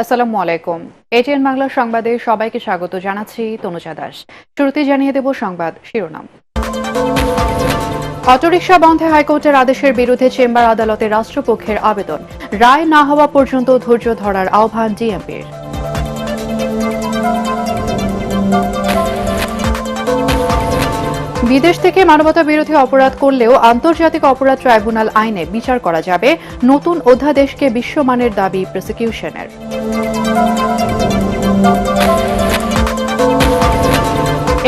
আসসালামু আলাইকুম। এটিএন বাংলা সংবাদে সবাইকে স্বাগত জানাচ্ছি তনুজা দাস। শুরুতেই জানিয়ে দেব সংবাদ শিরোনাম। অটোরিকশা বন্ধে হাইকোর্টের আদেশের বিরুদ্ধে চেম্বার আদালতে রাষ্ট্রপক্ষের আবেদন। রায় না হওয়া পর্যন্ত ধৈর্য ধরার আহ্বান ডিএমপির। বিদেশ থেকে মানবতা বিরোধী অপরাধ করলেও আন্তর্জাতিক অপরাধ ট্রাইব্যুনাল আইনে বিচার করা যাবে, নতুন অধ্যাদেশকে বিশ্বমানের দাবি প্রসিকিউশনের।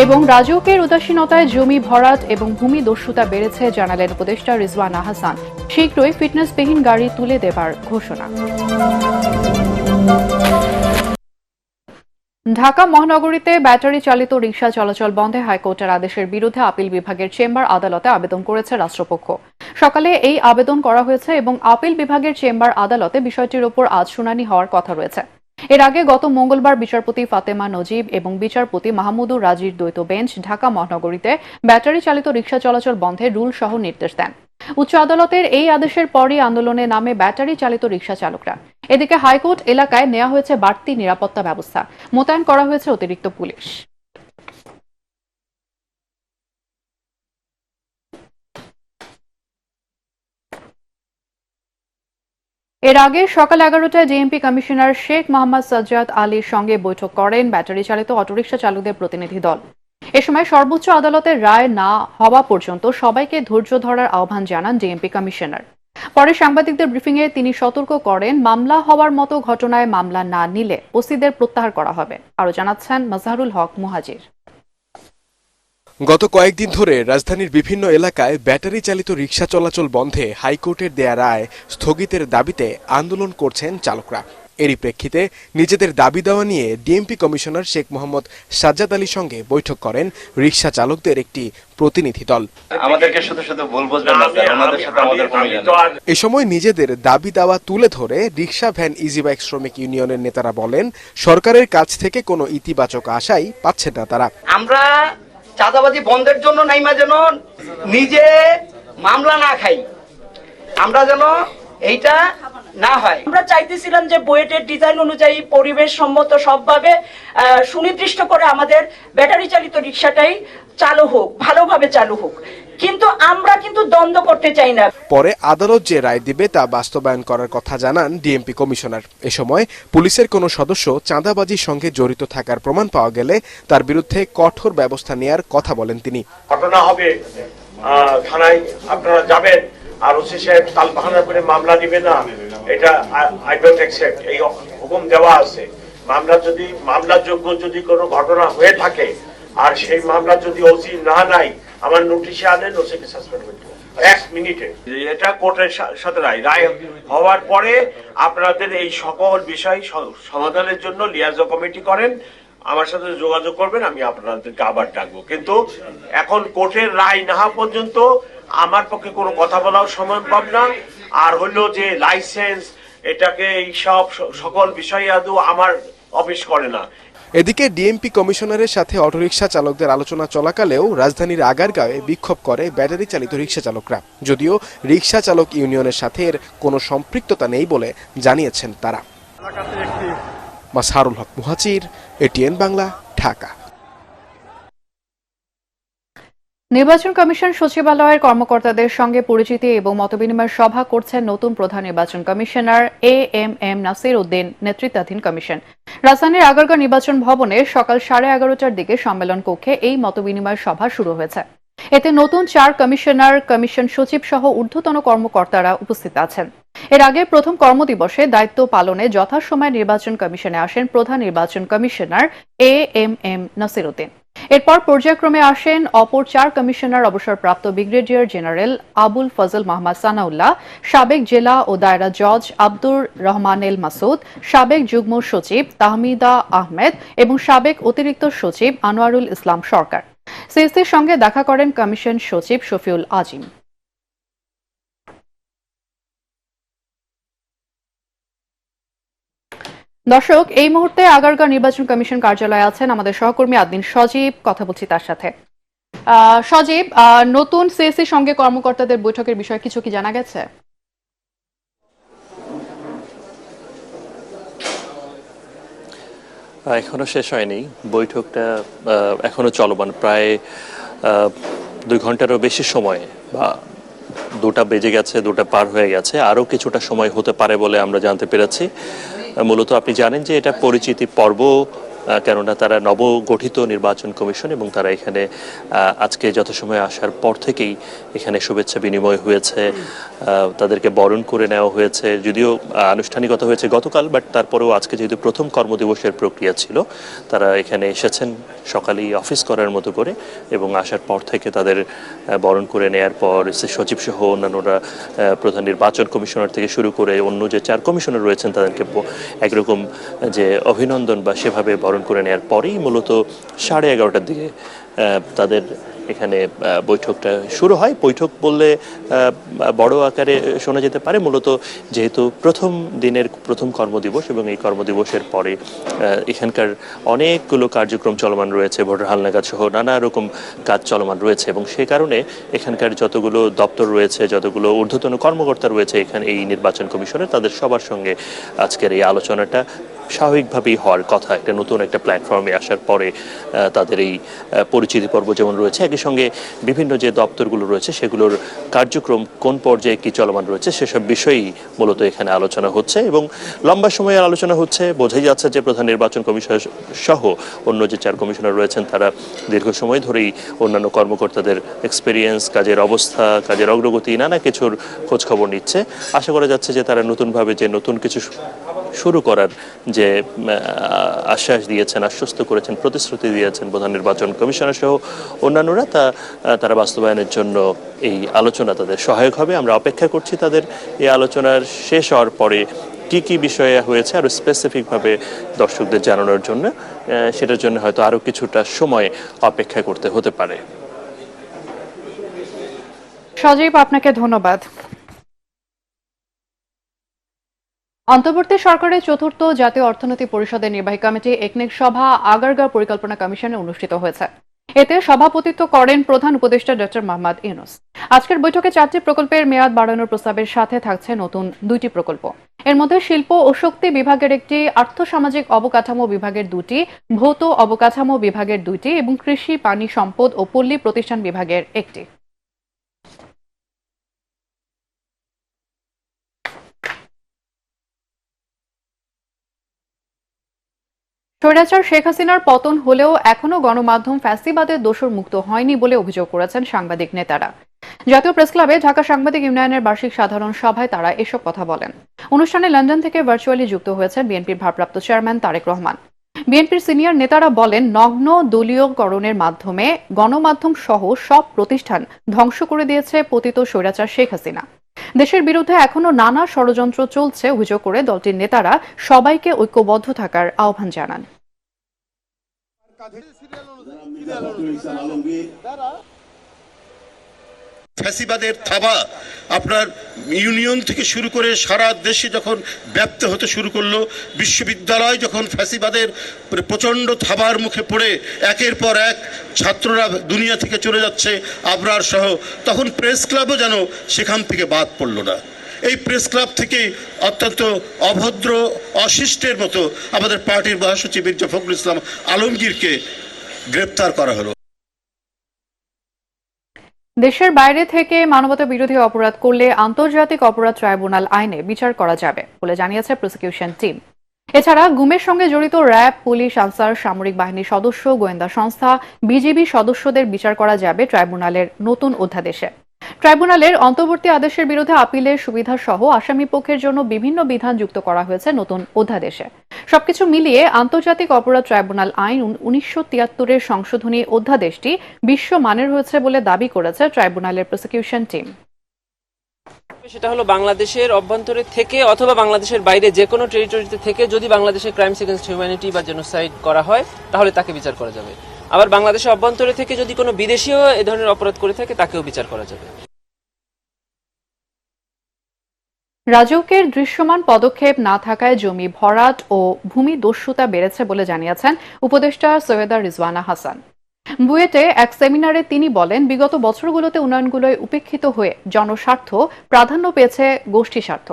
এবং রাজউকের উদাসীনতায় জমি ভরাট এবং ভূমি দস্যুতা বেড়েছে জানালেন উপদেষ্টা রিজওয়ানা হাসান। শীঘ্রই ফিটনেসবিহীন গাড়ি তুলে দেবার ঘোষণা। ঢাকা মহানগরীতে ব্যাটারি চালিত রিকশা চলাচল বন্ধে হাইকোর্টের আদেশের বিরুদ্ধে আপিল বিভাগের চেম্বার আদালতে আবেদন করেছে রাষ্ট্রপক্ষ। সকালে এই আবেদন করা হয়েছে এবং আপিল বিভাগের চেম্বার আদালতে বিষয়টির উপর আজ শুনানি হওয়ার কথা রয়েছে। এর আগে গত মঙ্গলবার বিচারপতি ফাতেমা নজিব এবং বিচারপতি মাহমুদুর রাজির দ্বৈত বেঞ্চ ঢাকা মহানগরীতে ব্যাটারি চালিত রিকশা চলাচল বন্ধে রুল সহ নির্দেশ দেন। উচ্চ আদালতের এই আদেশের পরই আন্দোলনে নামে ব্যাটারি চালিত রিকশা চালকরা। এদিকে হাইকোর্ট এলাকায় নেওয়া হয়েছে বাড়তি নিরাপত্তা ব্যবস্থা, মোতায়েন করা হয়েছে অতিরিক্ত পুলিশ। এর আগে সকাল 11টায় ডিএমপি কমিশনার শেখ মোহাম্মদ সাজ্জাদ আলীর সঙ্গে বৈঠক করেন ব্যাটারি চালিত অটোরিকশা চালকদের প্রতিনিধি দল। এ সময় সর্বোচ্চ আদালতের রায় না হওয়া পর্যন্ত সবাইকে ধৈর্য ধরার আহ্বান জানান ডিএমপি কমিশনার। পরে সাংবাদিকদের ব্রিফিংয়ে তিনি সতর্ক করেন, মামলা হওয়ার মতো ঘটনায় মামলা না নিলে ওসিদের প্রত্যাহার করা হবে। আরও জানাচ্ছেন মাজহারুল হক মুহাজির। গত কয়েকদিন ধরে রাজধানীর বিভিন্ন এলাকায় ব্যাটারি চালিত রিকশা চলাচল বন্ধে হাইকোর্টের দেয়া রায় স্থগিতের দাবিতে আন্দোলন করছেন চালকরা। এরই প্রেক্ষিতে নিজেদের দাবি দেওয়া নিয়ে ডিএমপি কমিশনার শেখ মোহাম্মদ সাজ্জাদ আলীর সঙ্গে বৈঠক করেন রিকশা চালকদের একটি প্রতিনিধি দল। আমাদেরকে শুধু শুধু ভুল বুঝবেন না, আমাদের সাথে আমাদের কোনো মিল নেই। এ সময় নিজেদের দাবি দাওয়া তুলে ধরে রিকশা ভ্যান ইজি বাইক শ্রমিক ইউনিয়নের নেতারা বলেন, সরকারের কাছ থেকে কোনো ইতিবাচক আশাই পাচ্ছেন না তারা। আমরা চাঁদাবাজি বন্ধের জন্য নাইমা যেন নিজে মামলা না খাই, আমরা যেন এইটা না হয়। আমরা চাইতেছিলাম যে বুয়েটের ডিজাইন অনুযায়ী পরিবেশ সম্মত সবভাবে সুনির্দিষ্ট করে আমাদের ব্যাটারি চালিত রিকশাটাই চালু হোক, ভালোভাবে চালু হোক, কিন্তু আমরা কিন্তু দ্বন্দ্ব করতে চাই না। পরে আদালত যে রায় দিবে তা বাস্তবায়ন করার কথা জানান ডিএমপি কমিশনার। এ সময় পুলিশের কোনো সদস্য চাঁদাবাজির সঙ্গে জড়িত থাকার প্রমাণ পাওয়া গেলে তার বিরুদ্ধে কঠোর ব্যবস্থা নেয়ার কথা বলেন তিনি। ঘটনা হবে, থানায় আপনারা যাবেন আর ওসি সাহেব তাল বাহানা করে মামলা দিবে না, এটা আই ডোন্ট অ্যাকসেপ্ট। এই হুকুম দেওয়া আছে, মামলার যোগ্য যদি কোনো ঘটনা হয়ে থাকে আর সেই মামলা যদি ওসি না নাই, আমার নোটিশে আনেন, ওসিকে সাসপেন্ড করতে এক মিনিটে। এটা কোর্টের সাথে রায় হওয়ার পরে আপনাদের এই সকল বিষয় সমাধানের জন্য লিয়াজো কমিটি করেন, আমার সাথে যোগাযোগ করবেন, আমি আপনাদেরকে আবার ডাকবো। কিন্তু এখন কোর্টের রায় না হওয়া পর্যন্ত আমার পক্ষে কোনো কথা বলাও সম্ভব না। আর হলো যে লাইসেন্স, এটাকে এই সব সকল বিষয় আদৌ আমার অফিস করে না। এদিকে ডিএমপি কমিশনারের সাথে অটোরিকশা চালকদের আলোচনা চলাকালেও রাজধানীর আগারগাঁওয়ে বিক্ষোভ করে ব্যাটারি চালিত রিকশা চালকরা, যদিও রিকশা চালক ইউনিয়নের সাথে এর কোনো সম্পৃক্ততা নেই বলে জানিয়েছেন তারা। মাজহারুল হক মুহাজির, এটিএন বাংলা, ঢাকা। নির্বাচন কমিশন সচিবালয়ের কর্মকর্তাদের সঙ্গে পরিচিতি এবং মতবিনিময় সভা করছেন নতুন প্রধান নির্বাচন কমিশনার এএমএম নাসির উদ্দিন নেতৃত্বাধীন কমিশন। রাজধানীর আগারগাঁও নির্বাচন ভবনে সকাল 11:30টার দিকে সম্মেলন কক্ষে এই মতবিনিময় সভা শুরু হয়েছে। এতে নতুন 4 কমিশনার, কমিশন সচিব সহ ঊর্ধ্বতন কর্মকর্তারা উপস্থিত আছেন। এর আগে প্রথম কর্মদিবসে দায়িত্ব পালনে যথাসময়ে নির্বাচন কমিশনে আসেন প্রধান নির্বাচন কমিশনার এএমএম নাসির উদ্দিন। এরপর পর্যায়ক্রমে আসেন অপর 4 কমিশনার, অবসরপ্রাপ্ত ব্রিগেডিয়ার জেনারেল আবুল ফজল মোহাম্মদ সানাউল্লাহ, সাবেক জেলা ও দায়রা জজ আব্দুর রহমানেল মাসুদ, সাবেক যুগ্ম সচিব তাহমিদা আহমেদ এবং সাবেক অতিরিক্ত সচিব আনোয়ারুল ইসলাম সরকার। সিএসির সঙ্গে দেখা করেন কমিশন সচিব শফিউল আজিম। দর্শক, এই মুহূর্তে আগারগাঁও নির্বাচন কমিশন কার্যালয়ে আছেন আমাদের সহকর্মী আদিন সজীব, কথা বলছি তার সাথে। সজীব, নতুন সিএসসি সঙ্গে কর্মকর্তাদের বৈঠকের বিষয়ে কিছু কি জানা গেছে? এখনো শেষ হয়নি বৈঠকটা, এখনো চলমান। প্রায় 2 ঘন্টারও বেশি সময়, বা 2টা বেজে গেছে, 2টা পার হয়ে গেছে, আরও কিছুটা সময় হতে পারে বলে আমরা জানতে পেরেছি। মূলত আপনি জানেন যে এটা পরিচিতি পর্ব, কেননা তারা নবগঠিত নির্বাচন কমিশন এবং তারা এখানে আজকে যথাসময়ে আসার পর থেকেই এখানে শুভেচ্ছা বিনিময় হয়েছে, তাদেরকে বরণ করে নেওয়া হয়েছে। যদিও আনুষ্ঠানিকতা হয়েছে গতকাল, বাট তারপরেও আজকে যেহেতু প্রথম কর্মদিবসের প্রক্রিয়া ছিল, তারা এখানে এসেছেন সকালেই অফিস করার মতো করে, এবং আসার পর থেকে তাদের বরণ করে নেয়ার পর সচিব সহ অন্যান্যরা, প্রধান নির্বাচন কমিশনার থেকে শুরু করে অন্য যে 4 কমিশনার রয়েছেন তাদেরকে একরকম যে অভিনন্দন বা সেভাবে বরণ করে নেওয়ার পরেই মূলত 11:30টার দিকে তাদের এখানে বৈঠকটা শুরু হয়। বৈঠক বললে বড় আকারে শোনা যেতে পারে, মূলত যেহেতু প্রথম দিনের প্রথম কর্মদিবস এবং এই কর্মদিবসের পরে এখানকার অনেকগুলো কার্যক্রম চলমান রয়েছে, ভোটার হালনাগাদ সহ নানা রকম কাজ চলমান রয়েছে, এবং সে কারণে এখানকার যতগুলো দপ্তর রয়েছে, যতগুলো ঊর্ধ্বতন কর্মকর্তা রয়েছে এখানে এই নির্বাচন কমিশনের, তাদের সবার সঙ্গে আজকের এই আলোচনাটা স্বাভাবিকভাবেই হওয়ার কথা। একটা নতুন একটা প্ল্যাটফর্মে আসার পরে তাদের এই পরিচিতি পর্ব যেমন রয়েছে, একই সঙ্গে বিভিন্ন যে দপ্তরগুলো রয়েছে সেগুলোর কার্যক্রম কোন পর্যায়ে কি চলমান রয়েছে সেসব বিষয়েই মূলত এখানে আলোচনা হচ্ছে, এবং লম্বা সময়ের আলোচনা হচ্ছে। বোঝাই যাচ্ছে যে প্রধান নির্বাচন কমিশনার সহ অন্য যে 4 কমিশনার রয়েছেন তারা দীর্ঘ সময় ধরেই অন্যান্য কর্মকর্তাদের এক্সপেরিয়েন্স, কাজের অবস্থা, কাজের অগ্রগতি, নানা কিছুর খোঁজখবর নিচ্ছে। আশা করা যাচ্ছে যে তারা নতুনভাবে যে নতুন কিছু শুরু করার যে আশ্বাস দিয়েছেন, আশ্বস্ত করেছেন, প্রতিশ্রুতি দিয়েছেন প্রধান নির্বাচন কমিশনার সহ অন্যান্যরা, তারা বাস্তবায়নের জন্য এই আলোচনা তাদের সহায়ক হবে। আমরা অপেক্ষা করছি তাদের এই আলোচনার শেষ হওয়ার পরে কি কি বিষয়ে হয়েছে আরো স্পেসিফিকভাবে দর্শকদের জানানোর জন্য, সেটার জন্য হয়তো আরো কিছুটা সময় অপেক্ষা করতে হতে পারে। সজীব, আপনাকে ধন্যবাদ। অন্তর্বর্তী সরকারের চতুর্থ জাতীয় অর্থনৈতিক পরিষদের নির্বাহী কমিটি একনেক সভা আগারগাঁও পরিকল্পনা কমিশনে অনুষ্ঠিত হয়েছে। এতে সভাপতিত্ব করেন প্রধান উপদেষ্টা ডক্টর মোহাম্মদ ইউনূস। আজকের বৈঠকে 4টি প্রকল্পের মেয়াদ বাড়ানোর প্রস্তাবের সাথে থাকছে নতুন 2টি প্রকল্প। এর মধ্যে শিল্প ও শক্তি বিভাগের একটি, আর্থসামাজিক অবকাঠামো বিভাগের 2টি, ভৌত অবকাঠামো বিভাগের 2টি এবং কৃষি, পানি সম্পদ ও পল্লী প্রতিষ্ঠান বিভাগের একটি। স্বৈরাচার শেখ হাসিনার পতন হলেও এখনো গণমাধ্যম ফ্যাসিবাদের দোষর মুক্ত হয়নি বলে অভিযোগ করেছেন সাংবাদিক নেতারা। জাতীয় প্রেসক্লাবে ঢাকা সাংবাদিক ইউনিয়নের বার্ষিক সাধারণ সভায় তারা এসব কথা বলেন। অনুষ্ঠানে লন্ডন থেকে ভার্চুয়ালি যুক্ত হয়েছেন বিএনপির ভারপ্রাপ্ত চেয়ারম্যান তারেক রহমান। বিএনপির সিনিয়র নেতারা বলেন, নগ্ন দলীয়করণের মাধ্যমে গণমাধ্যম সহ সব প্রতিষ্ঠান ধ্বংস করে দিয়েছে পতিত স্বৈরাচার শেখ হাসিনা। দেশের বিরুদ্ধে এখনো নানা ষড়যন্ত্র চলছে অভিযোগ করে দলটির নেতারা সবাইকে ঐক্যবদ্ধ থাকার আহ্বান জানান। ফ্যাসিবাদের থাবা আপনার ইউনিয়ন থেকে শুরু করে সারা দেশে যখন ব্যাপ্ত হতে শুরু করলো, বিশ্ববিদ্যালয় যখন ফ্যাসিবাদের প্রচণ্ড থাবার মুখে পড়ে একের পর এক ছাত্ররা দুনিয়া থেকে চলে যাচ্ছে আবরার সহ, তখন প্রেস ক্লাবও যেন সেখান থেকে বাদ পড়ল না। এই প্রেস ক্লাব থেকে অত্যন্ত অভদ্র অশিষ্টের মতো আমাদের পার্টির মহাসচিব মির্জা ফখরুল ইসলাম আলমগীরকে গ্রেপ্তার করা হলো। দেশের বাইরে থেকে মানবতা বিরোধী অপরাধ করলে আন্তর্জাতিক অপরাধ ট্রাইব্যুনাল আইনে বিচার করা যাবে বলে জানিয়েছে প্রসিকিউশন টিম। এছাড়া গুমের সঙ্গে জড়িত র্যাব, পুলিশ, আনসার, সামরিক বাহিনীর সদস্য, গোয়েন্দা সংস্থা, বিজিবি সদস্যদের বিচার করা যাবে ট্রাইব্যুনালের নতুন অধ্যাদেশে। ট্রাইব্যুনালের অন্তর্বর্তী আদেশের বিরুদ্ধে আপিলের সুবিধা সহ আসামি পক্ষের জন্য বিভিন্ন বিধান যুক্ত করা হয়েছে নতুন অধ্যাদেশে। সবকিছু মিলিয়ে আন্তর্জাতিক অপরাধ ট্রাইব্যুনাল আইন 1973-এর সংশোধনী অধ্যাদেশটি বিশ্বমানের হয়েছে বলে দাবি করেছে ট্রাইব্যুনালের প্রসিকিউশন টিম। সেটা হলো বাংলাদেশের অভ্যন্তরে থেকে অথবা বাংলাদেশের বাইরে যে কোনো টেরিটরিতে থেকে যদি বাংলাদেশে ক্রাইমস এগেইনস্ট হিউম্যানিটি বা জেনোসাইড করা হয় তাহলে তাকে বিচার করা যাবে। আবার বাংলাদেশের অভ্যন্তরে থেকে যদি কোনো বিদেশিও এ ধরনের অপরাধ করে থাকে তাকেও বিচার করা যাবে। রাজউকের দৃশ্যমান পদক্ষেপ না থাকায় জমি ভরাট ও ভূমি দস্যুতা বেড়েছে বলে জানিয়েছেন উপদেষ্টা সৈয়দা রিজওয়ানা হাসান। বুয়েটে এক সেমিনারে তিনি বলেন, বিগত বছরগুলোতে উন্নয়নগুলোয় উপেক্ষিত হয়ে জনস্বার্থ প্রাধান্য পেয়েছে গোষ্ঠী স্বার্থ।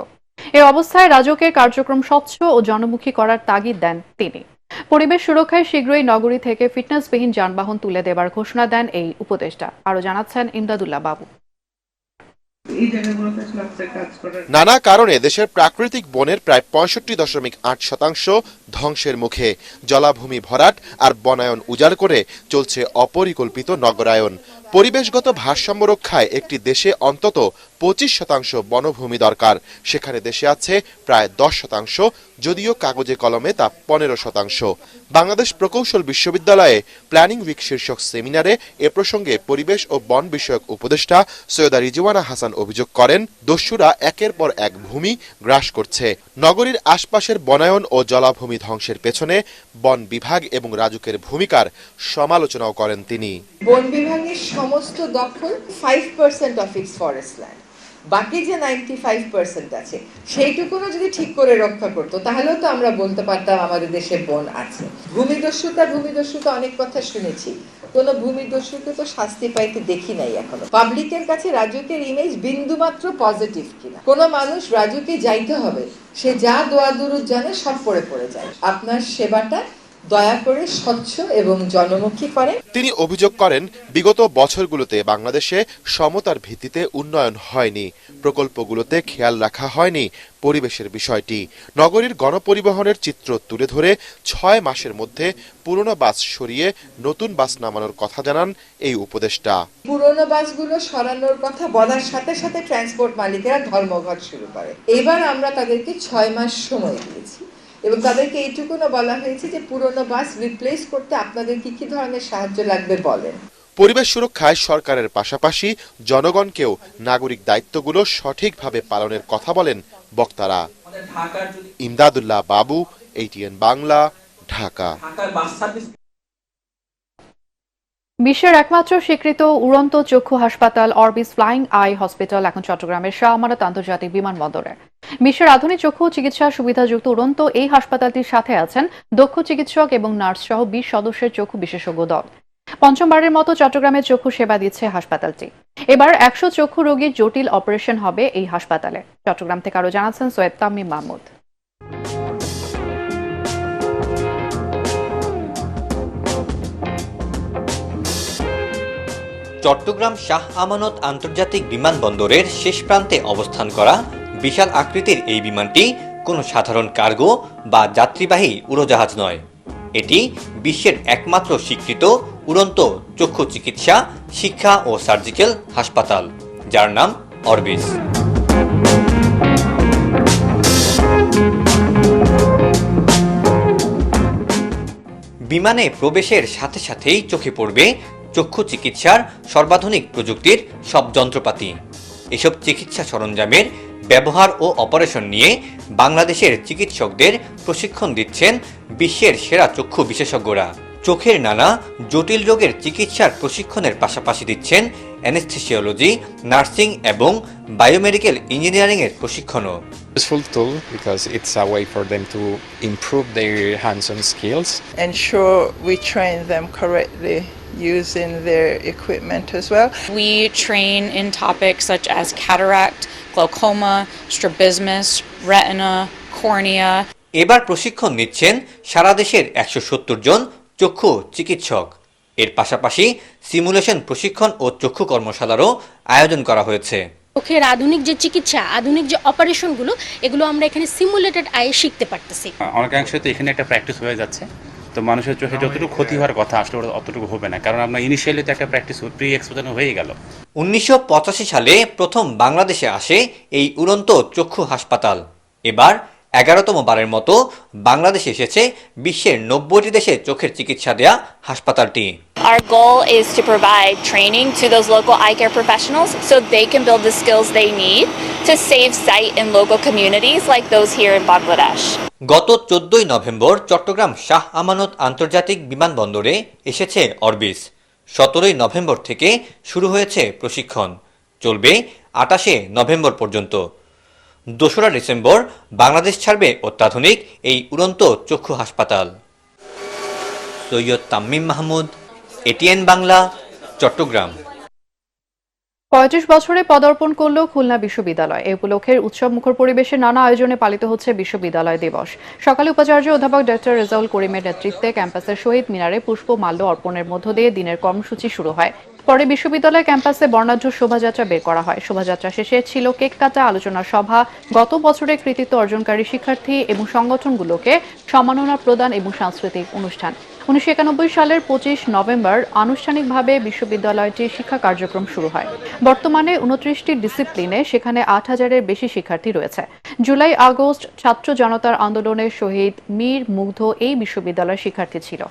এ অবস্থায় রাজউকের কার্যক্রম স্বচ্ছ ও জনমুখী করার তাগিদ দেন তিনি। পরিবেশ সুরক্ষায় শীঘ্রই নগরী থেকে ফিটনেসবিহীন যানবাহন তুলে দেবার ঘোষণা দেন এই উপদেষ্টা। আরও জানাচ্ছেন ইমদাদুল্লাহ বাবু। নানা কারণে দেশের প্রাকৃতিক বনের প্রায় ৬৫.৮% ধ্বংসের মুখে। জলাভূমি ভরাট আর বনায়ন উজাড় করে চলছে অপরিকল্পিত নগরায়ন। পরিবেশগত ভারসাম্য রক্ষায় একটি দেশে অন্তত 25% বনভূমি দরকার। সেখানে দেশে আছে প্রায় 10%, যদিও কাগজে কলমে তা 15%। বাংলাদেশ প্রকৌশল বিশ্ববিদ্যালয়ে প্ল্যানিং উইক শীর্ষক সেমিনারে এ প্রসঙ্গে পরিবেশ ও বন বিষয়ক উপদেষ্টা সৈয়দা রিজওয়ানা হাসান অভিযোগ করেন, দস্যুরা একের পর এক ভূমি গ্রাস করছে। নগরীর আশপাশের বনায়ন ও জলাভূমি ধ্বংসের পেছনে বন বিভাগ এবং রাজুকের ভূমিকার সমালোচনাও করেন তিনি। বন বিভাগের সমস্ত দখল 5% অফ ইটস ফরেস্ট ল্যান্ড, বাকি যে 95% আছে সেইটুকুনো যদি ঠিক করে রক্ষা করতো তাহলেও তো আমরা বলতে পারতাম আমাদের দেশে বন আছে। ভূমিদস্যুতা অনেক কথা শুনেছি, কোন ভূমিদস্যুকে তো শাস্তি পাইতে দেখি নাই এখনো। পাবলিকের কাছে রাজুকের ইমেজ বিন্দুমাত্র পজিটিভ কিনা। কোন মানুষ রাজুকে যাইতে হবে, সে যা দোয়া দুরুদ জানে সব পড়ে যায়। আপনার সেবাটা দয়া করে স্বচ্ছ এবং জনমুখী করেন। তিনি অভিযোগ করেন, বিগত বছরগুলোতে বাংলাদেশে সমতার ভিত্তিতে উন্নয়ন হয়নি, প্রকল্পগুলোতে খেয়াল রাখা হয়নি পরিবেশের বিষয়টি। নগরীর গণপরিবহনের চিত্র তুলে ধরে 6 মাসের মধ্যে পুরনো বাস সরিয়ে নতুন বাস নামানোর কথা জানান এই উপদেষ্টা। পুরনো বাসগুলো সরানোর কথা বলার সাথে সাথে ট্রান্সপোর্ট মালিকেরা ধর্মঘট শুরু করে। এবার আমরা তাদেরকে 6 মাস সময় দিয়েছি এবং তাদেরকে এইটুকুনো বলা হয়েছে যে পুরনো বাস রিপ্লেস করতে আপনাদের কি ধরনের সাহায্য লাগবে বলেন। পরিবেশ সুরক্ষায় সরকারের পাশাপাশি জনগণকেও নাগরিক দায়িত্বগুলো সঠিকভাবে পালনের কথা বলেন বক্তারা। ইমদাদুল্লাহ বাবু, ATN বাংলা, ঢাকা। বিশ্বের একমাত্র স্বীকৃত উড়ন্ত চক্ষু হাসপাতাল অরবিস ফ্লাইং আই হসপিটাল এখন চট্টগ্রামের শাহ আমানত আন্তর্জাতিক বিমানবন্দরে। বিশ্বের আধুনিক চক্ষু চিকিৎসা সুবিধাযুক্ত উড়ন্ত এই হাসপাতালটির সাথে আছেন দক্ষ চিকিৎসক এবং নার্স সহ 20 সদস্যের চক্ষু বিশেষজ্ঞ দল। পঞ্চমবারের মতো চট্টগ্রামে চক্ষু সেবা দিচ্ছে হাসপাতালটি। এবার 100 চক্ষু রোগীর জটিল অপারেশন হবে এই হাসপাতালে। চট্টগ্রাম থেকে আরো জানাচ্ছেন সৈয়দ তামিম মাহমুদ। চট্টগ্রাম শাহ আমানত আন্তর্জাতিক বিমানবন্দরের শেষ প্রান্তে অবস্থান করা বিশাল আকৃতির এই বিমানটি কোনো সাধারণ কার্গো বা যাত্রীবাহী উড়োজাহাজ নয়। এটি বিশ্বের একমাত্র স্বীকৃত উড়ন্ত চক্ষু চিকিৎসা, শিক্ষা ও সার্জিক্যাল হাসপাতাল, যার নাম অরবিস। বিমানে প্রবেশের সাথে সাথেই চোখে পড়বে চক্ষু চিকিৎসার সর্বাধুনিক প্রযুক্তির সব যন্ত্রপাতি। এসব চিকিৎসা সরঞ্জামের ব্যবহার ও অপারেশন নিয়ে বাংলাদেশের চিকিৎসকদের প্রশিক্ষণ দিচ্ছেন বিশ্বের সেরা চক্ষু বিশেষজ্ঞরা। চোখের নানা জটিল রোগের চিকিৎসার প্রশিক্ষণের পাশাপাশি দিচ্ছেন অ্যানেস্থেসিওলজি, নার্সিং এবং বায়োমেডিক্যাল ইঞ্জিনিয়ারিং এর প্রশিক্ষণও। Useful tool because it's a way for them to improve their hands-on skills. Ensure we train them correctly using their equipment as well. We train in topics such as cataract, glaucoma, strabismus, retina, cornea. এবার প্রশিক্ষণ নিচ্ছেন সারা দেশের 170 জন চক্ষু চিকিৎসক। এর পাশাপাশি simulation প্রশিক্ষণ ও চক্ষু কর্মশালারও আয়োজন করা হয়েছে। চোখের আধুনিক যে চিকিৎসা, আধুনিক যে অপারেশনগুলো, এগুলো আমরা এখানে সিমুলেটেড আয়ে শিখতে পারতেছি। অনেকাংশে তো এখানে একটা প্র্যাকটিস হয়ে যাচ্ছে, তো মানুষের চোখে যতটুকু ক্ষতি হওয়ার কথা আসলে অতটুকু হবে না, কারণ আমরা ইনিশিয়ালি তো একটা প্র্যাকটিস প্রি এক্সপোজার হয়ে গেল। 1985 সালে প্রথম বাংলাদেশে আসে এই উড়ন্ত চক্ষু হাসপাতাল। এবার 11তম বারের মতো বাংলাদেশে এসেছে বিশ্বের 90টি দেশে চোখের চিকিৎসা দেয়া হাসপাতালটি। Our goal is to provide training to those local eye care professionals so they can build the skills they need to save sight in local communities like those here in Bangladesh. গত 14 November Chittagong Shah Amanat আন্তর্জাতিক বিমানবন্দরে এসেছে Orbis. 17 November থেকে শুরু হয়েছে প্রশিক্ষণ, চলবে 28 November পর্যন্ত। 2রা ডিসেম্বর বাংলাদেশ ছাড়বে অত্যাধুনিক এই উড়ন্ত চক্ষু হাসপাতাল। সৈয়দ তামিম মাহমুদ, ATN বাংলা, চট্টগ্রাম। 35 বছরে পদার্পণ করল খুলনা বিশ্ববিদ্যালয়। এ উপলক্ষে উৎসব মুখর পরিবেশে নানা আয়োজনে পালিত হচ্ছে বিশ্ববিদ্যালয় দিবস। সকালে উপাচার্য অধ্যাপক ডক্টর রেজাউল করিমের নেতৃত্বে ক্যাম্পাসের শহীদ মিনারে পুষ্পমাল্য অর্পণের মধ্য দিয়ে দিনের কর্মসূচি শুরু হয়। পরে বিশ্ববিদ্যালয় ক্যাম্পাসে বর্ণাঢ্য শোভাযাত্রা বের করা হয়। শোভাযাত্রা শেষে ছিল কেক কাটা, আলোচনা সভা, গত বছরের কৃতিত্ব অর্জনকারী শিক্ষার্থী এবং সংগঠনগুলোকে সম্মাননা প্রদান এবং সাংস্কৃতিক অনুষ্ঠান। 1991 সালের 25 নভেম্বর আনুষ্ঠানিকভাবে বিশ্ববিদ্যালয়টির শিক্ষা কার্যক্রম শুরু হয়। বর্তমানে 29টি ডিসিপ্লিনে সেখানে 8000-এর বেশি শিক্ষার্থী রয়েছে। জুলাই আগস্ট ছাত্র জনতার আন্দোলনের শহীদ মীর মুগ্ধ এই বিশ্ববিদ্যালয়ের শিক্ষার্থী ছিল।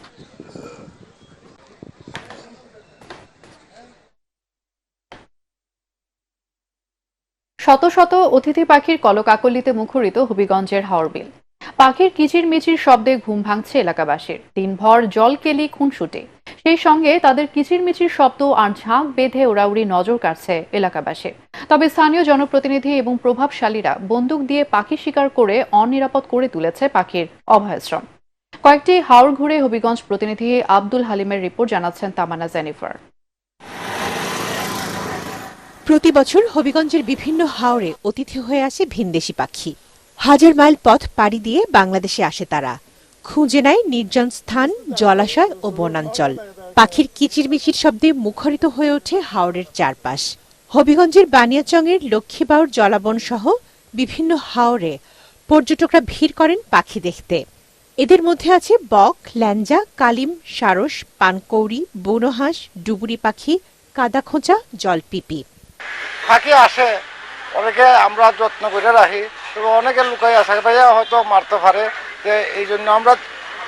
শত শত অতিথি পাখির কলকাকলিতে মুখরিত হবিগঞ্জের হাওরবিল। পাখির কিচিরমিচির শব্দে ঘুম ভাঙছে এলাকাবাসীর। দিনভর জলকেলি খুনসুটে, সেই সঙ্গে তাদের কিচিরমিচির শব্দ আর ঝাঁক বেঁধে ওড়াউড়ি নজর কাটছে এলাকাবাসীর। তবে স্থানীয় জনপ্রতিনিধি এবং প্রভাবশালীরা বন্দুক দিয়ে পাখি শিকার করে অনিরাপদ করে তুলেছে পাখির অভয়াশ্রম। কয়েকটি হাওর ঘুরে হবিগঞ্জ প্রতিনিধি আব্দুল হালিমের রিপোর্ট জানাচ্ছেন তামান্না জেনিফার। প্রতি বছর হবিগঞ্জের বিভিন্ন হাওরে অতিথি হয়ে আসে ভিনদেশি পাখি। হাজার মাইল পথ পাড়ি দিয়ে বাংলাদেশে আসে তারা। খুঁজে নেয় নির্জন স্থান, জলাশয় ও বনাঞ্চল। পাখির কিচিরমিচির শব্দে মুখরিত হয়ে ওঠে হাওরের চারপাশ। হবিগঞ্জের বানিয়াচংয়ের লক্ষ্মীবাউর জলাবন সহ বিভিন্ন হাওরে পর্যটকরা ভিড় করেন পাখি দেখতে। এদের মধ্যে আছে বক, ল্যাঞ্জা, কালিম, সারস, পানকৌড়ি, বনহাঁস, ডুবুরি পাখি, কাদাখোঁচা, জলপিপি। পাখি আসে, অনেকে আমরা যত্ন করে রাখি, তবে অনেকে লুকাই আছে ভাইয়া হয়তো মারতে পারে। এই জন্য আমরা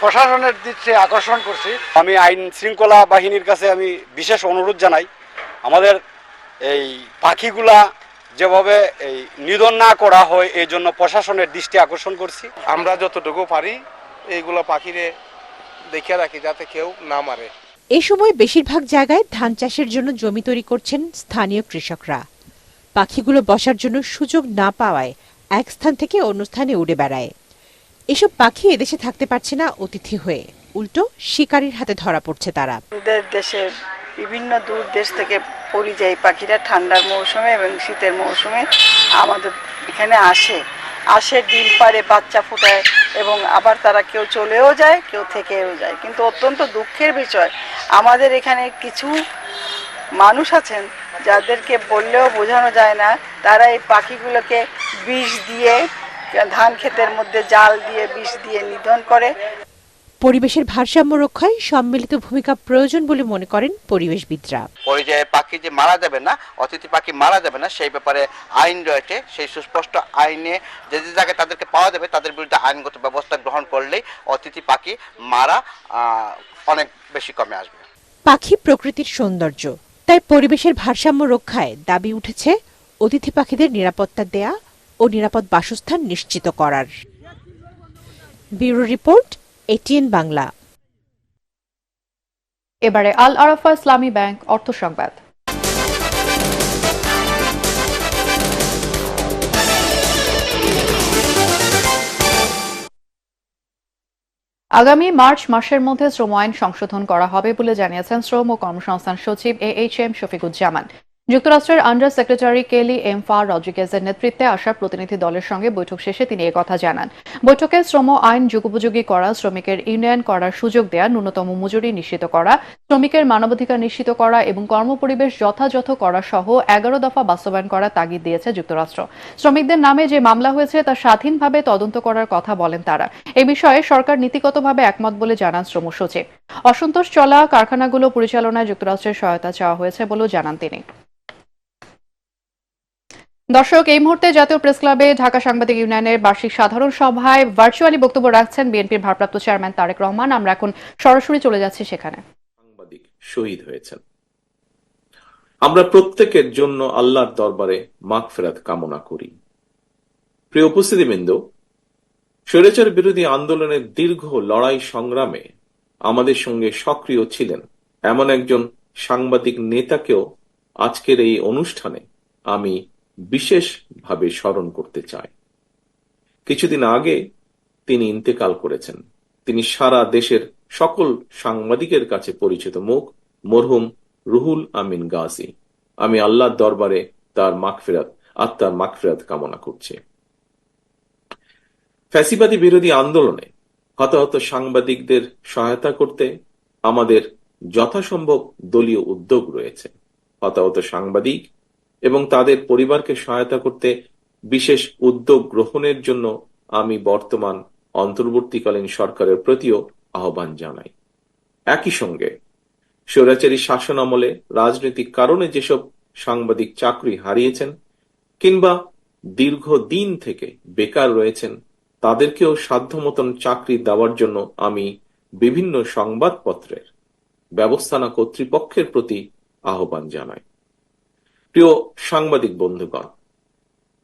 প্রশাসনের দৃষ্টি আকর্ষণ করছি। আমি আইন শৃঙ্খলা বাহিনীর কাছে আমি বিশেষ অনুরোধ জানাই, আমাদের এই পাখিগুলা যেভাবে এই নিধন না করা হয় এই জন্য প্রশাসনের দৃষ্টি আকর্ষণ করছি। আমরা যতটুকু পারি এইগুলো পাখিরে দেখে রাখি যাতে কেউ না মারে। এ সময় বেশিরভাগ জায়গায় ধান চাষের জন্য জমি তৈরি করছেন স্থানীয় কৃষকরা। পাখিগুলো বসার জন্য সুযোগ না পাওয়ায় এক স্থান থেকে অন্য স্থানে উড়ে বেড়ায়। এসব পাখি এদেশে থাকতে পারছে না অতিথি হয়ে, উল্টো শিকারীর হাতে ধরা পড়ছে তারা। দেশের বিভিন্ন দূর দেশ থেকে পরিযায়ী পাখিরা ঠান্ডার মৌসুমে এবং শীতের মৌসুমে আমাদের এখানে আসে ডিম পাড়ে, বাচ্চা ফোটায় এবং আবার তারা কেউ চলেও যায়, কেউ থেকেও যায়। কিন্তু অত্যন্ত দুঃখের বিষয়, আমাদের এখানে কিছু মানুষ আছেন যাদেরকে বললেও বোঝানো যায় না, তারা এই পাখিগুলোকে বিষ দিয়ে, ধান ক্ষেতের মধ্যে জাল দিয়ে বিষ দিয়ে নিধন করে। পরিবেশের ভারসাম্য রক্ষায় সম্মিলিত ভূমিকা প্রয়োজন বলে মনে করেন পরিবেশবিদরা। পরিযায়ী পাখি যে মারা যাবে না, অতিথি পাখি মারা যাবে না, সেই ব্যাপারে আইন রয়েছে। সেই সুস্পষ্ট আইনে যে যে জায়গায় তাদেরকে পাওয়া যাবে তাদের বিরুদ্ধে আইনগত ব্যবস্থা গ্রহণ করলেই অতিথি পাখি মারা অনেক বেশি কমে আসবে। পাখি প্রকৃতির সৌন্দর্য, তাই পরিবেশের ভারসাম্য রক্ষায় দাবি উঠেছে অতিথি পাখিদের নিরাপত্তা দেয়া ও নিরাপদ বাসস্থান নিশ্চিত করার। Bureau report, ATN Bangla. এবারে আল আরাফা ইসলামী ব্যাংক অর্থ সংবাদ। আগামী মার্চ মাসের মধ্যে শ্রম আইন সংশোধন করা হবে বলে জানিয়েছেন শ্রম ও কর্মসংস্থান সচিব AHM শফিকুজ্জামান। যুক্তরাষ্ট্রের আন্ডার সেক্রেটারি কেলি এম ফার রড্রিগেজের নেতৃত্বে আসা প্রতিনিধি দলের সঙ্গে বৈঠক শেষে তিনি একথা জানান। বৈঠকে শ্রম আইন যুগোপযোগী করা, শ্রমিকের ইউনিয়ন করার সুযোগ দেয়া, ন্যূনতম মজুরি নিশ্চিত করা, শ্রমিকের মানবাধিকার নিশ্চিত করা এবং কর্মপরিবেশ যথাযথ করা সহ 11 দফা বাস্তবায়ন করার তাগিদ দিয়েছে যুক্তরাষ্ট্র। শ্রমিকদের নামে যে মামলা হয়েছে তা স্বাধীনভাবে তদন্ত করার কথা বলেন তারা। এ বিষয়ে সরকার নীতিগতভাবে একমত বলে জানান শ্রম সচিব। অসন্তোষ চলা কারখানাগুলো পরিচালনায় যুক্তরাষ্ট্রের সহায়তা চাওয়া হয়েছে বলেও জানান তিনি। দর্শক, এই মুহূর্তে জাতীয় প্রেস ক্লাবে ঢাকা সাংবাদিক ইউনিয়নের বার্ষিক সাধারণ সভায় ভার্চুয়ালি বক্তব্য রাখছেন বিএনপির ভারপ্রাপ্ত চেয়ারম্যান তারেক রহমান। আমরা এখন সরাসরি চলে যাচ্ছি সেখানে। সাংবাদিক শহীদ হয়েছেন, আমরা প্রত্যেকের জন্য আল্লাহর দরবারে মাগফিরাত কামনা করি। প্রিয় উপস্থিতিবৃন্দ, স্বৈরাচার বিরোধী আন্দোলনের দীর্ঘ লড়াই সংগ্রামে আমাদের সঙ্গে সক্রিয় ছিলেন এমন একজন সাংবাদিক নেতাকেও আজকের এই অনুষ্ঠানে আমি বিশেষভাবে স্মরণ করতে চাই। কিছুদিন আগে তিনি ইন্তেকাল করেছেন। তিনি সারা দেশের সকল সাংবাদিকের কাছে পরিচিত মুখ, মরহুম রুহুল আমিন গাজী। আমি আল্লাহর দরবারে তার আত্মার মাগফিরাত কামনা করছি। ফ্যাসিবাদী বিরোধী আন্দোলনে হতাহত সাংবাদিকদের সহায়তা করতে আমাদের যথাসম্ভব দলীয় উদ্যোগ রয়েছে। হতাহত সাংবাদিক এবং তাদের পরিবারকে সহায়তা করতে বিশেষ উদ্যোগ গ্রহণের জন্য আমি বর্তমান অন্তর্বর্তীকালীন সরকারের প্রতিও আহ্বান জানাই। একই সঙ্গে স্বৈরাচারী শাসন আমলে রাজনৈতিক কারণে যেসব সাংবাদিক চাকরি হারিয়েছেন কিংবা দীর্ঘদিন থেকে বেকার রয়েছেন, তাদেরকেও সাধ্যমতন চাকরি দেওয়ার জন্য আমি বিভিন্ন সংবাদপত্রের ব্যবস্থাপনা কর্তৃপক্ষের প্রতি আহ্বান জানাই। প্রিয় সাংবাদিক বন্ধুগণ,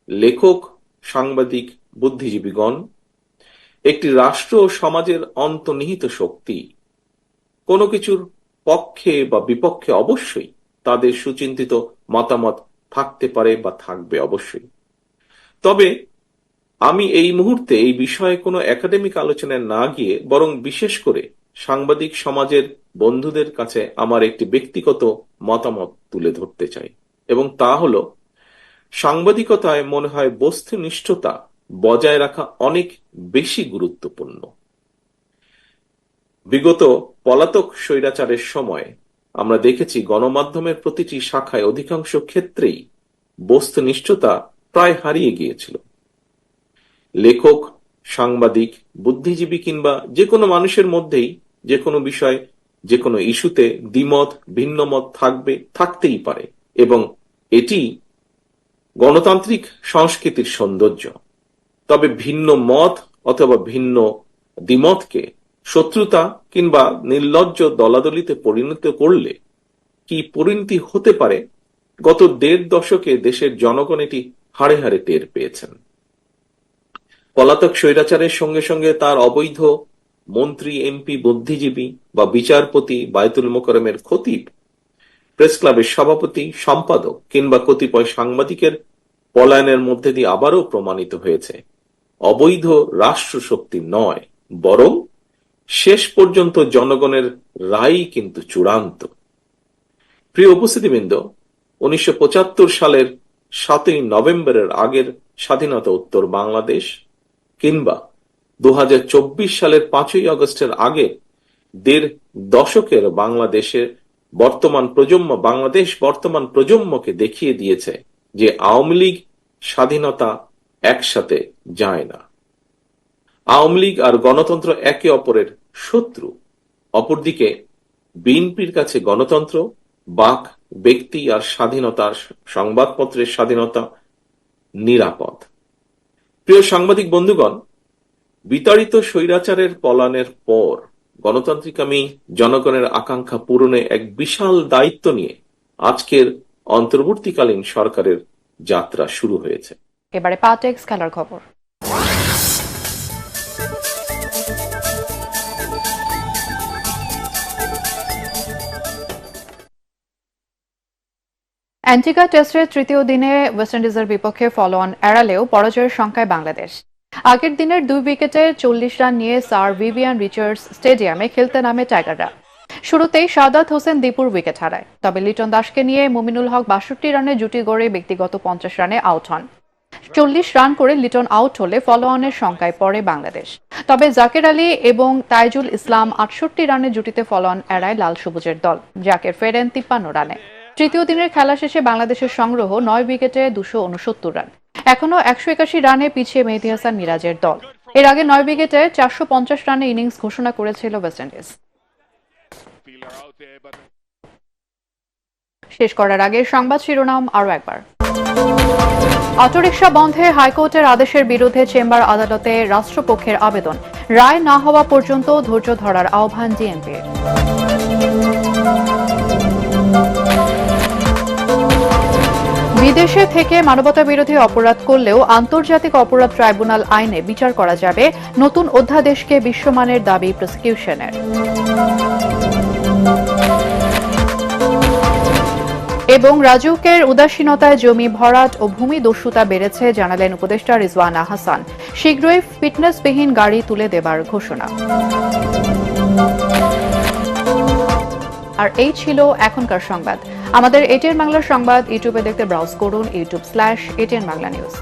লেখক, সাংবাদিক, বুদ্ধিজীবীগণ একটি রাষ্ট্র ও সমাজের অন্তর্নিহিত শক্তি। কোনো কিছুর পক্ষে বা বিপক্ষে অবশ্যই তাদের সুচিন্তিত মতামত থাকতে পারে বা থাকবে অবশ্যই। তবে আমি এই মুহূর্তে এই বিষয়ে কোনো একাডেমিক আলোচনায় না গিয়ে বরং বিশেষ করে সাংবাদিক সমাজের বন্ধুদের কাছে আমার একটি ব্যক্তিগত মতামত তুলে ধরতে চাই, এবং তা হলো সাংবাদিকতায় মনে হয় বস্তুনিষ্ঠতা বজায় রাখা অনেক বেশি গুরুত্বপূর্ণ। বিগত পলাতক স্বৈরাচারের সময় আমরা দেখেছি গণমাধ্যমের প্রতিটি শাখায় অধিকাংশ ক্ষেত্রেই বস্তুনিষ্ঠতা প্রায় হারিয়ে গিয়েছিল। লেখক, সাংবাদিক, বুদ্ধিজীবী কিংবা যে কোনো মানুষের মধ্যেই যে কোনো বিষয়, যে কোনো ইস্যুতে দ্বিমত, ভিন্নমত থাকতেই পারে, এবং এটি গণতান্ত্রিক সংস্কৃতির সৌন্দর্য। তবে ভিন্ন মত অথবা ভিন্ন দ্বিমতকে শত্রুতা কিংবা নির্লজ্জ দলাদলিতে পরিণত করলে কি পরিণতি হতে পারে, গত ১.৫ দশকে দেশের জনগণ এটি হাড়ে হাড়ে টের পেয়েছেন। পলাতক স্বৈরাচারের সঙ্গে সঙ্গে তার অবৈধ মন্ত্রী, এমপি, বুদ্ধিজীবী বা বিচারপতি, বায়তুল মোকাররমের খতিব, প্রেস ক্লাবের সভাপতি, সম্পাদক কিংবা কতিপয় সাংবাদিকের পলায়নের মধ্যে দিয়ে আবারও প্রমাণিত হয়েছে অবৈধ রাষ্ট্রশক্তি নয়, বরং শেষ পর্যন্ত জনগণের রায় কিন্তু চূড়ান্ত। প্রিয় উপস্থিতিবৃন্দ, ১৯৭৫ সালের ৭ই নভেম্বরের আগের স্বাধীনতা উত্তর বাংলাদেশ কিংবা ২০২৪ সালের ৫ই আগস্টের আগে ১.৫ দশকের বাংলাদেশ বর্তমান প্রজন্মকে দেখিয়ে দিয়েছে যে আওয়ামী লীগ স্বাধীনতা একসাথে যায় না। আওয়ামী লীগ আর গণতন্ত্র একে অপরের শত্রু। অপরদিকে বিএনপির কাছে গণতন্ত্র, বাক, ব্যক্তি আর স্বাধীনতার, সংবাদপত্রের স্বাধীনতা নিরাপদ। প্রিয় সাংবাদিক বন্ধুগণ, বিতাড়িত স্বৈরাচারের পলায়নের পর গণতান্ত্রিকামী জনগণের আকাঙ্ক্ষা পূরণে এক বিশাল দায়িত্ব নিয়ে আজকের অন্তর্বর্তীকালীন সরকারের যাত্রা শুরু হয়েছে। এবারে পাটেক্স খেলার খবর। অ্যান্টিগা টেস্টের তৃতীয় দিনে ওয়েস্ট ইন্ডিজের বিপক্ষে ফলো অন এড়ালেও পরাজয়ের সংখ্যায় বাংলাদেশ। আগের দিনের ২ উইকেটে ৪০ রান নিয়ে স্যার ভিভিয়ান রিচার্ডস স্টেডিয়ামে খেলতে নামে টাইগাররা। শুরুতেই শাহাদাত হোসেন দীপুর উইকেট হারায়, তবে লিটন দাসকে নিয়ে মুমিনুল হক ৬২ রানে জুটি গড়ে ব্যক্তিগত ৫০ রানে আউট হন। ৪০ রান করে লিটন আউট হলে ফলো অনের সংখ্যায় পড়ে বাংলাদেশ। তবে জাকের আলী এবং তাইজুল ইসলাম ৬৮ রানের জুটিতে ফলো অন এড়ায় লাল সবুজের দল। জাকের ফেরেন ৫৩ রানে। তৃতীয় দিনের খেলা শেষে বাংলাদেশের সংগ্রহ ৯ উইকেটে ২৬৯ রান। এখনো ১৮১ রানে পিছিয়ে মেহেদী হাসান মিরাজের দল। এর আগে ৯ উইকেটে ৪৫০ রানে ইনিংস ঘোষণা করেছিল ওয়েস্ট ইন্ডিজ। শেষ করার আগে সংবাদ শিরোনাম আরো একবার। অটোরিকশা বন্ধে হাইকোর্টের আদেশের বিরুদ্ধে চেম্বার আদালতে রাষ্ট্রপক্ষের আবেদন। রায় না হওয়া পর্যন্ত ধৈর্য ধরার আহ্বান ডিএমপির। বিদেশে থেকে মানবতা বিরোধী অপরাধ করলেও আন্তর্জাতিক অপরাধ ট্রাইব্যুনাল আইনে বিচার করা যাবে, নতুন অধ্যাদেশকে বিশ্বমানের দাবি প্রসিকিউশনের। এবং রাজউকের উদাসীনতায় জমি ভরাট ও ভূমি দস্যুতা বেড়েছে জানালেন উপদেষ্টা রিজওয়ানা হাসান। শীঘ্রই ফিটনেসবিহীন গাড়ি তুলে দেবার ঘোষণা। আর এই ছিল এখনকার সংবাদ। আমাদের এটিএন বাংলা সংবাদ ইউটিউবে দেখতে ব্রাউজ করুন youtube/ATN Bangla News।